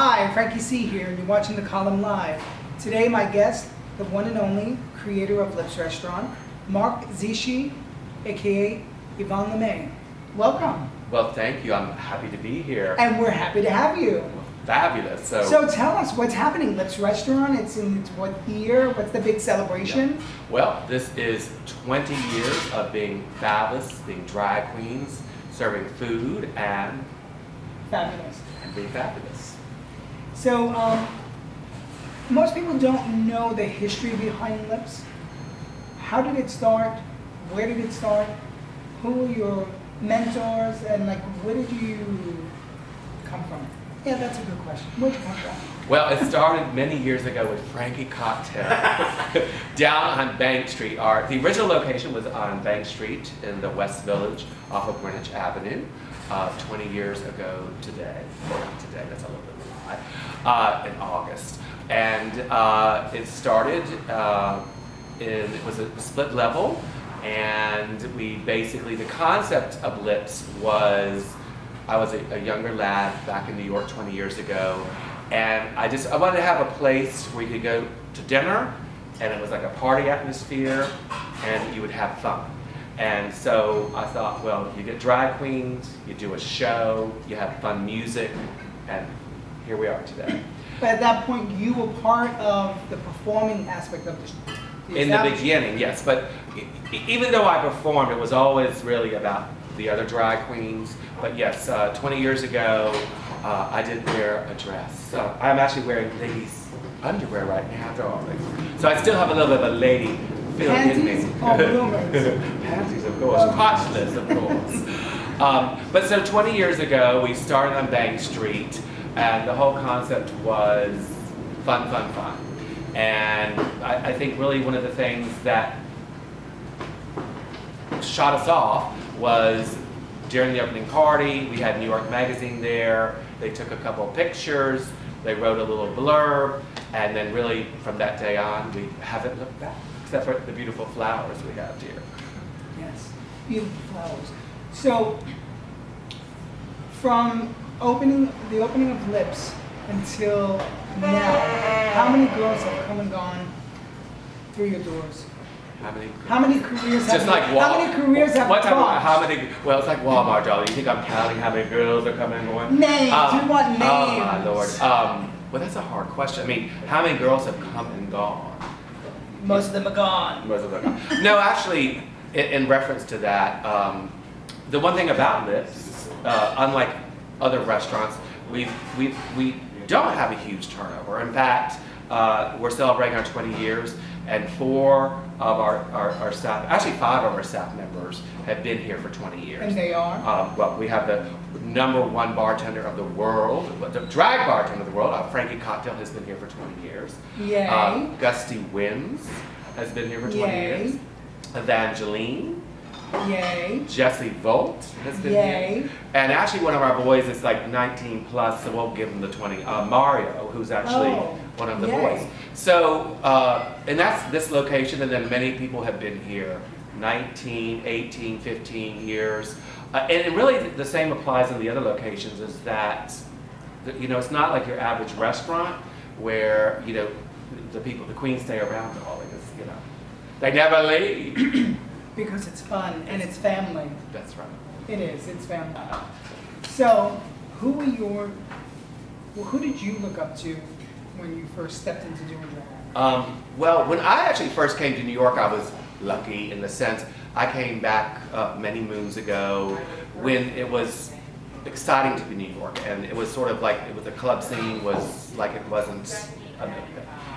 Hi, Frankie C here, and you're watching The Column Live. Today, my guest, the one and only creator of Lips Restaurant, Mark Zschiesche, aka Yvonne LeMay. Welcome. Well, thank you. I'm happy to be here. And we're happy to have you. Fabulous. So tell us, what's happening? Lips Restaurant, it's what year? What's the big celebration? Yeah. Well, this is 20 years of being fabulous, being drag queens, serving food, and Fabulous. being fabulous. So, most people don't know the history behind Lips. How did it start? Where did it start? Who were your mentors? And where did you come from? Yeah, that's a good question. Where'd you come from? Well, it started many years ago with Frankie Cocktail down on Bank Street. The original location was on Bank Street in the West Village off of Greenwich Avenue 20 years ago today. Or not today, that's a little bit of a lie. In August. And it started, it was a split level, and the concept of Lips was, I was a younger lad back in New York 20 years ago, and I wanted to have a place where you could go to dinner, and it was like a party atmosphere, and you would have fun. And so I thought, well, you get drag queens, you do a show, you have fun music, and here we are today. But at that point, you were part of the performing aspect of the In the beginning, yes, but even though I performed, it was always really about the other drag queens. But yes, 20 years ago, I did wear a dress. I'm actually wearing ladies' underwear right now, darling. So I still have a little bit of a lady feel in me. Panties, of course. Crotchless, of course. But so 20 years ago, we started on Bank Street, and the whole concept was fun, fun, fun. And I think really one of the things that shot us off was during the opening party, we had New York Magazine there. They took a couple of pictures, they wrote a little blurb, and then really from that day on, we haven't looked back, except for the beautiful flowers we have here. Yes, beautiful flowers. So, from the opening of Lips until now, how many girls have come and gone through your doors? How many careers have How many careers have Well, it's like Walmart, darling. You think I'm counting how many girls are coming and going? Names. We want names. Oh my Lord. Well, that's a hard question. I mean, how many girls have come and gone? Most of them are gone. Most of them are gone. No, actually, in reference to that, the one thing about Lips, unlike other restaurants, we don't have a huge turnover. In fact, we're celebrating our 20 years, and 4 of our staff, actually 5 of our staff members have been here for 20 years. And they are? Well, we have the #1 bartender of the world, the drag bartender of the world, Frankie Cocktail, has been here for 20 years. Yay. Gusty Wins has been here for 20 years. Evangeline. Yay. Jesse Volt has been here. And actually one of our boys is like 19 plus, so we'll give him the 20. Mario, who's actually one of the boys. So, and that's this location, and then many people have been here 19, 18, 15 years. And really the same applies in the other locations, is that, it's not like your average restaurant where, the queens stay around all because, they never leave. Because it's fun and it's family. That's right. It is, it's family. So, who did you look up to when you first stepped into doing that? Well, when I actually first came to New York, I was lucky in the sense I came back many moons ago when it was exciting to be New York, and it was sort of like the club scene was like it wasn't.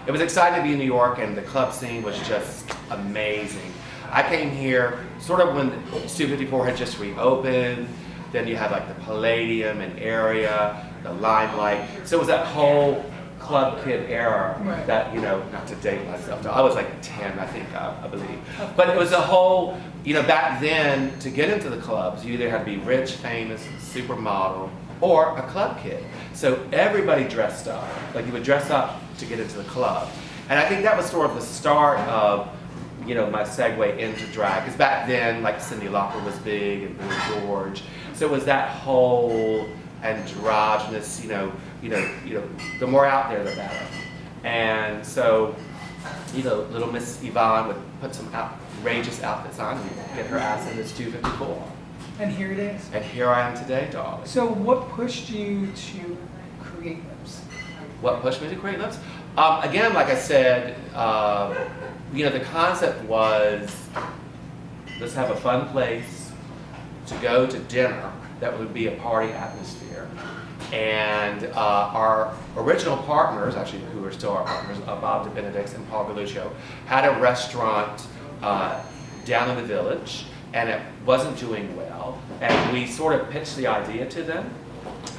It was exciting to be in New York, and the club scene was just amazing. I came here sort of when Stu 54 had just reopened. Then you had like the Palladium and area, the Limelight. So it was that whole club kid era that, not to date myself, I was like 10, I think, I believe. But it was a whole, back then, to get into the clubs, you either had to be rich, famous, supermodel, or a club kid. So everybody dressed up. Like you would dress up to get into the club. And I think that was sort of the start of my segue into drag. Because back then, like Cyndi Lauper was big and Boy George. So it was that whole androgynous, the more out there, the better. And so, little Miss Yvonne would put some outrageous outfits on and get her ass in this 254. And here it is. And here I am today, darling. So what pushed you to create lips? What pushed me to create lips? Again, like I said, the concept was, let's have a fun place to go to dinner that would be a party atmosphere. And our original partners, actually who are still our partners, Bob DeBenedict's and Paul Galuccio, had a restaurant down in the village, and it wasn't doing well. And we sort of pitched the idea to them.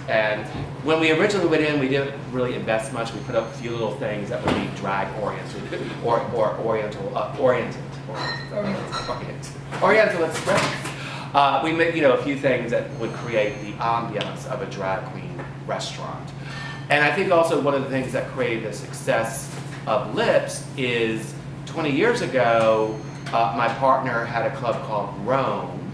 And when we originally went in, we didn't really invest much. We put up a few little things that would be drag oriented or oriental express. We made a few things that would create the ambiance of a drag queen restaurant. And I think also one of the things that created the success of Lips is 20 years ago, my partner had a club called Rome,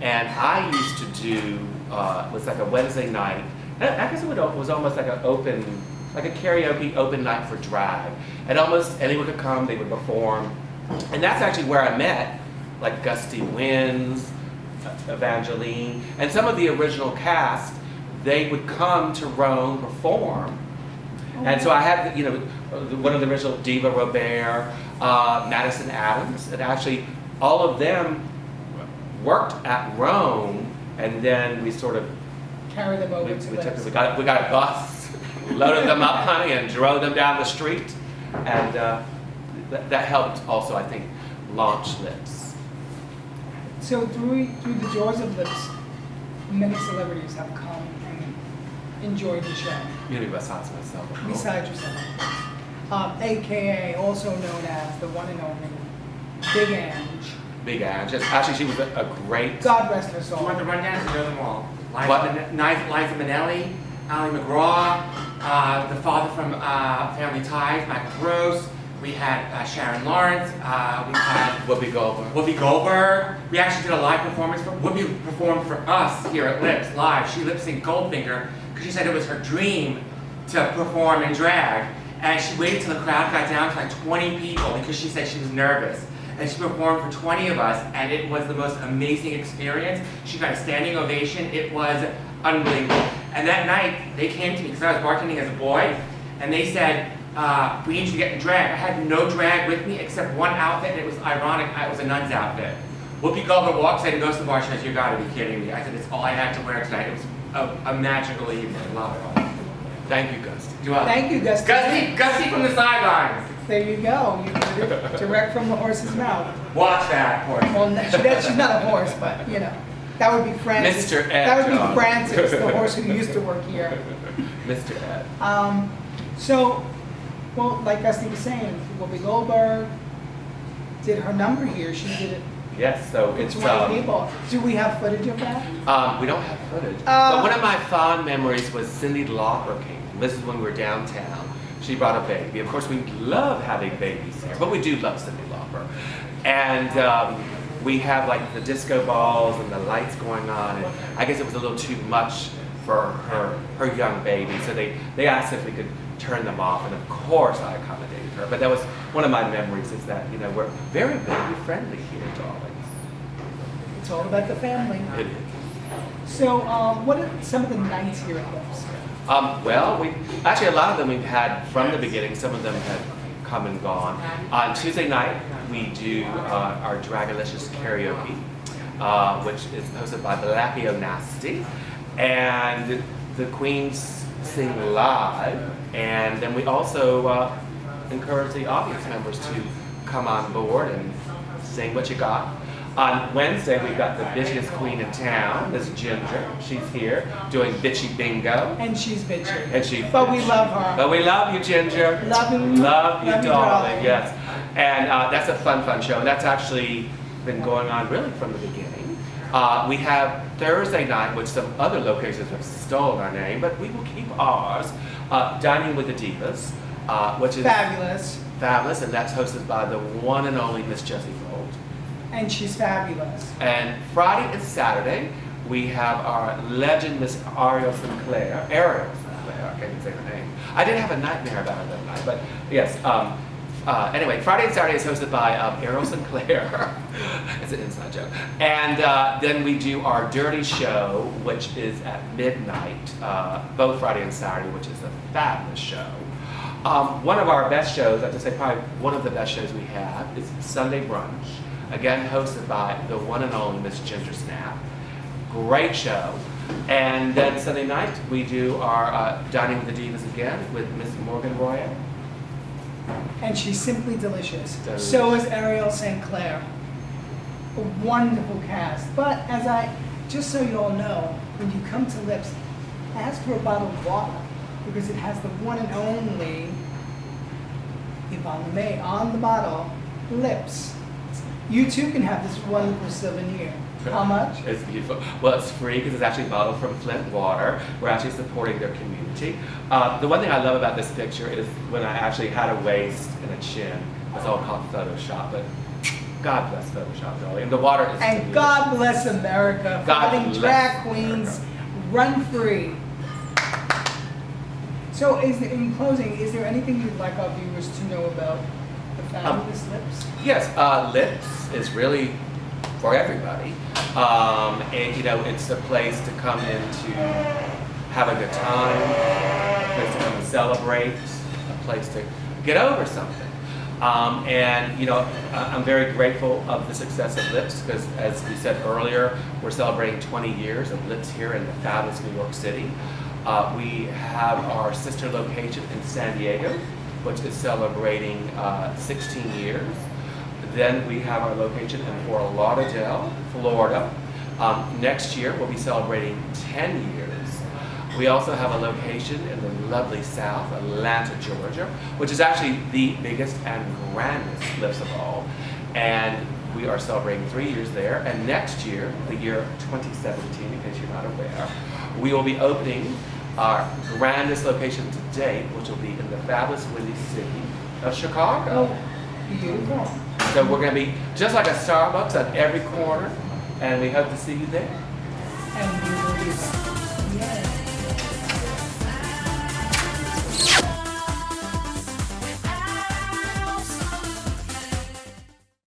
and I used to do, it was like a Wednesday night, I guess it was almost like a karaoke open night for drag. And almost anyone could come, they would perform. And that's actually where I met, like Gusty Wins, Evangeline, and some of the original cast. They would come to Rome perform. And so I had, one of the original Diva Robert, Madison Adams, and actually all of them worked at Rome, and then we sort of Carry them over to Lips. we got a bus, loaded them up, honey, and drove them down the street, and that helped also, I think, launch Lips. So through the doors of Lips, many celebrities have come and enjoyed the show. Besides myself. Besides yourself. AKA, also known as the one and only Big Ange. Big Ange. Actually, she was a great... God rest her soul. You want the rundown? You know them all. What? Liza Minnelli, Ali McGraw, the father from Family Ties, Michael Gross. We had Sharon Lawrence. We had Whoopi Goldberg. We actually did a live performance. Whoopi performed for us here at Lips live. She lip-synced Goldfinger because she said it was her dream to perform in drag. And she waited till the crowd got down to like 20 people because she said she was nervous. And she performed for 20 of us, and it was the most amazing experience. She got a standing ovation. It was unbelievable. And that night, they came to me, because I was bartending as a boy, and they said, we need you to get in drag. I had no drag with me except one outfit, and it was ironic. It was a nun's outfit. Whoopi Goldberg walks in and goes to the bar. She goes, "You gotta be kidding me." I said, "It's all I had to wear tonight." It was a magical evening. Love it. Thank you, Gusty. Thank you, Gusty. Gusty from the sidelines. There you go. You heard it direct from the horse's mouth. Watch that horse. Well, she's not a horse, but that would be Francis. Mr. Ed. That would be Francis, the horse who used to work here. Mr. Ed. Like Gusty was saying, Whoopi Goldberg did her number here. She did it. Yes, so it's 20 people. Do we have footage of that? We don't have footage. But one of my fond memories was Cyndi Lauper came. This is when we were downtown. She brought a baby. Of course, we love having babies here, but we do love Cyndi Lauper. And we have like the disco balls and the lights going on, and I guess it was a little too much for her young baby. So they asked if we could turn them off, and of course I accommodated her. But that was one of my memories, is that we're very baby friendly here, darlings. It's all about the family. It is. So, what are some of the nights here at Lips? Well, actually a lot of them we've had from the beginning. Some of them have come and gone. On Tuesday night, we do our Dragalicious karaoke, which is hosted by Blackie O'Nasty, and the queens sing live. And then we also encourage the audience members to come on board and sing what you got. On Wednesday, we've got the bitchiest queen in town, Miss Ginger. She's here doing bitchy bingo. And she's bitchy. But we love her. But we love you, Ginger. Love you, darling. Yes. And that's a fun show. And that's actually been going on really from the beginning. We have Thursday night, which some other locations have stolen our name, but we will keep ours. Dining with the Divas, which is fabulous, and that's hosted by the one and only Miss Jessie Fold. And she's fabulous. And Friday and Saturday, We have our legend, Miss Ariel Sinclair, Ariel Sinclair, I can't even say her name. I did have a nightmare about her that night, but yes. Anyway, Friday and Saturday is hosted by Ariel Sinclair. It's an inside joke. And then we do our Dirty Show, which is at midnight, both Friday and Saturday, which is a fabulous show. One of our best shows, I have to say probably one of the best shows we have, is Sunday Brunch, again hosted by the one and only Miss Ginger Snap. Great show. And then Sunday night, we do our Dining with the Divas again with Miss Morgan Royal. And she's simply delicious. Delicious. So is Ariel St. Clair. A wonderful cast. But just so you all know, when you come to Lips, ask for a bottle of water because it has the one and only Yvonne May on the bottle. Lips. You too can have this wonderful souvenir. How much? It's beautiful. Well, it's free because it's actually bottled from Flint water. We're actually supporting their community. The one thing I love about this picture is when I actually had a waist and a chin. It's all called Photoshop, but God bless Photoshop, really. And the water is And delicious. God bless America for God letting bless drag queens America. run free. So in closing, is there anything you'd like our viewers to know about the fabulous Lips? Yes, Lips is really for everybody. And you know, it's a place to come in to have a good time, a place to come and celebrate, a place to get over something. And you know, I'm very grateful of the success of Lips because, as we said earlier, we're celebrating 20 years of Lips here in the fabulous New York City. We have our sister location in San Diego, which is celebrating 16 years. Then we have our location in Fort Lauderdale, Florida. Next year, we'll be celebrating 10 years. We also have a location in the lovely South, Atlanta, Georgia, which is actually the biggest and grandest Lips of all. And we are celebrating 3 years there. And next year, the year 2017, in case you're not aware, we will be opening our grandest location to date, which will be in the fabulous windy city of Chicago. Oh, beautiful. So we're going to be just like a Starbucks on every corner, and we hope to see you there. And we will be. Yes.